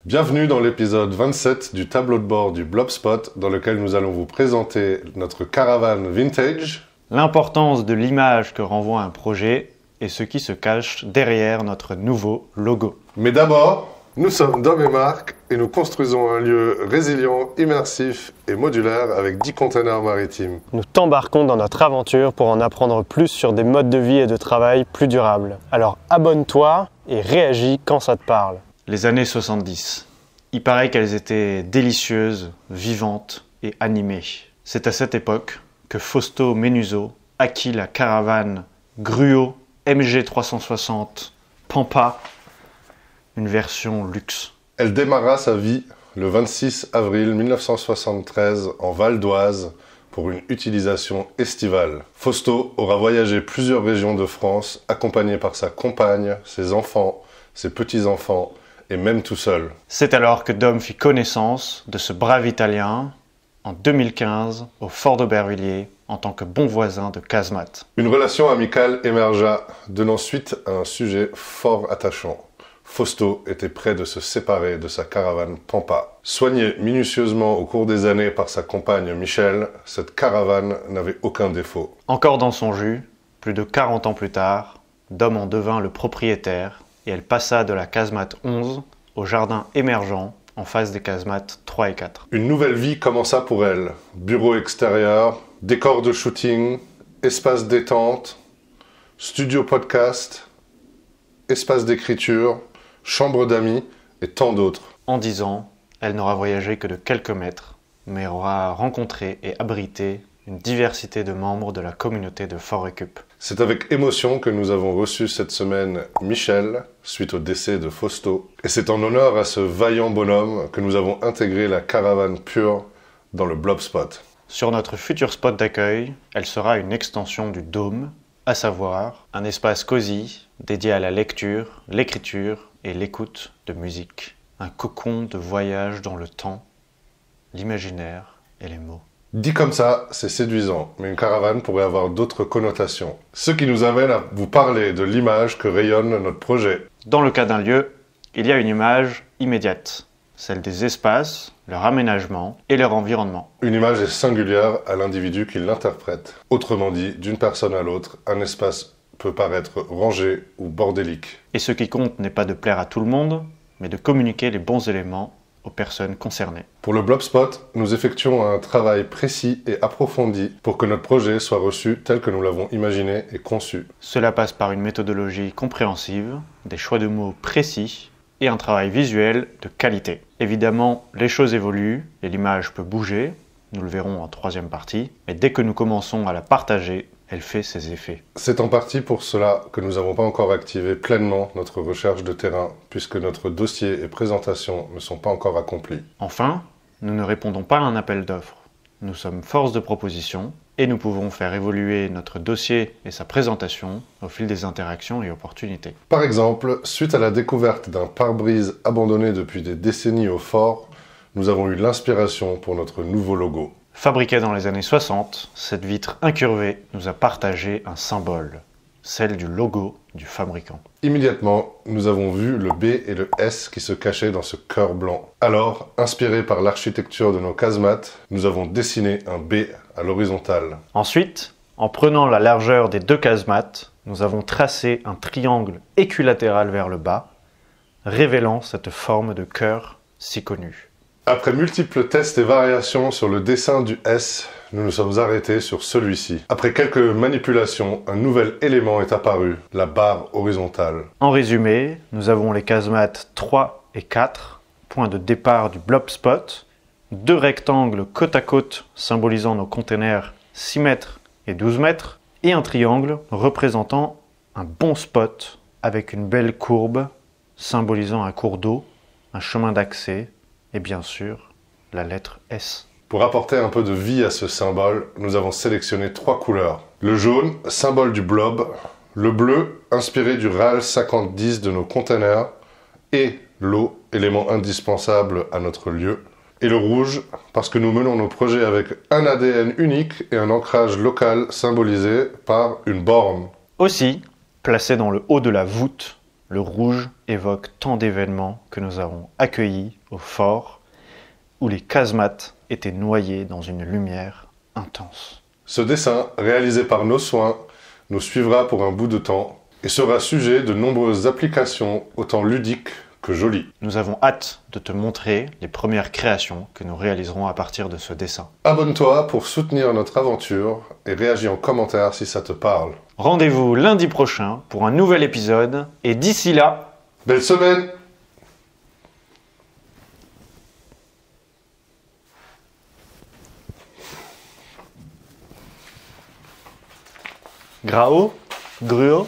Bienvenue dans l'épisode 27 du tableau de bord du Blobspot dans lequel nous allons vous présenter notre caravane vintage, l'importance de l'image que renvoie un projet et ce qui se cache derrière notre nouveau logo. Mais d'abord, nous sommes Dom et Marc et nous construisons un lieu résilient, immersif et modulaire avec 10 containers maritimes. Nous t'embarquons dans notre aventure pour en apprendre plus sur des modes de vie et de travail plus durables. Alors abonne-toi et réagis quand ça te parle. Les années 70. Il paraît qu'elles étaient délicieuses, vivantes et animées. C'est à cette époque que Fausto Menuso acquit la caravane Gruo MG360 Pampa, une version luxe. Elle démarra sa vie le 26 avril 1973 en Val d'Oise pour une utilisation estivale. Fausto aura voyagé plusieurs régions de France, accompagné par sa compagne, ses enfants, ses petits-enfants et même tout seul. C'est alors que Dom fit connaissance de ce brave Italien en 2015 au Fort d'Aubervilliers en tant que bon voisin de casemate. Une relation amicale émergea, donnant suite à un sujet fort attachant. Fausto était prêt de se séparer de sa caravane Pampa. Soignée minutieusement au cours des années par sa compagne Michelle, cette caravane n'avait aucun défaut. Encore dans son jus, plus de 40 ans plus tard, Dom en devint le propriétaire et elle passa de la casemate 11 au jardin émergent en face des casemates 3 et 4. Une nouvelle vie commença pour elle. Bureau extérieur, décor de shooting, espace détente, studio podcast, espace d'écriture, chambre d'amis et tant d'autres. En 10 ans, elle n'aura voyagé que de quelques mètres, mais aura rencontré et abrité une diversité de membres de la communauté de Fort Récup. C'est avec émotion que nous avons reçu cette semaine Michel, suite au décès de Fausto. Et c'est en honneur à ce vaillant bonhomme que nous avons intégré la caravane pure dans le Blobspot. Sur notre futur spot d'accueil, elle sera une extension du dôme, à savoir un espace cosy dédié à la lecture, l'écriture et l'écoute de musique. Un cocon de voyage dans le temps, l'imaginaire et les mots. Dit comme ça, c'est séduisant, mais une caravane pourrait avoir d'autres connotations. Ce qui nous amène à vous parler de l'image que rayonne notre projet. Dans le cas d'un lieu, il y a une image immédiate, celle des espaces, leur aménagement et leur environnement. Une image est singulière à l'individu qui l'interprète. Autrement dit, d'une personne à l'autre, un espace peut paraître rangé ou bordélique. Et ce qui compte n'est pas de plaire à tout le monde, mais de communiquer les bons éléments aux personnes concernées. Pour le Blobspot, nous effectuons un travail précis et approfondi pour que notre projet soit reçu tel que nous l'avons imaginé et conçu. Cela passe par une méthodologie compréhensive, des choix de mots précis et un travail visuel de qualité. Évidemment, les choses évoluent et l'image peut bouger, nous le verrons en troisième partie, mais dès que nous commençons à la partager, elle fait ses effets. C'est en partie pour cela que nous n'avons pas encore activé pleinement notre recherche de terrain, puisque notre dossier et présentation ne sont pas encore accomplis. Enfin, nous ne répondons pas à un appel d'offres. Nous sommes force de proposition et nous pouvons faire évoluer notre dossier et sa présentation au fil des interactions et opportunités. Par exemple, suite à la découverte d'un pare-brise abandonné depuis des décennies au fort, nous avons eu l'inspiration pour notre nouveau logo. Fabriquée dans les années 60, cette vitre incurvée nous a partagé un symbole, celle du logo du fabricant. Immédiatement, nous avons vu le B et le S qui se cachaient dans ce cœur blanc. Alors, inspirés par l'architecture de nos casemates, nous avons dessiné un B à l'horizontale. Ensuite, en prenant la largeur des deux casemates, nous avons tracé un triangle équilatéral vers le bas, révélant cette forme de cœur si connue. Après multiples tests et variations sur le dessin du S, nous nous sommes arrêtés sur celui-ci. Après quelques manipulations, un nouvel élément est apparu, la barre horizontale. En résumé, nous avons les casemates 3 et 4, point de départ du Blobspot, deux rectangles côte à côte symbolisant nos containers 6 mètres et 12 mètres, et un triangle représentant un bon spot avec une belle courbe symbolisant un cours d'eau, un chemin d'accès, et bien sûr, la lettre S. Pour apporter un peu de vie à ce symbole, nous avons sélectionné 3 couleurs. Le jaune, symbole du blob, le bleu, inspiré du RAL 5010 de nos containers, et l'eau, élément indispensable à notre lieu, et le rouge, parce que nous menons nos projets avec un ADN unique et un ancrage local symbolisé par une borne. Aussi, placé dans le haut de la voûte, Le rouge évoque tant d'événements que nous avons accueillis au fort, où les casemates étaient noyés dans une lumière intense. Ce dessin, réalisé par nos soins, nous suivra pour un bout de temps et sera sujet de nombreuses applications autant ludiques que jolies. Nous avons hâte de te montrer les premières créations que nous réaliserons à partir de ce dessin. Abonne-toi pour soutenir notre aventure et réagis en commentaire si ça te parle. Rendez-vous lundi prochain pour un nouvel épisode et d'ici là, belle semaine! Grao, Gruo.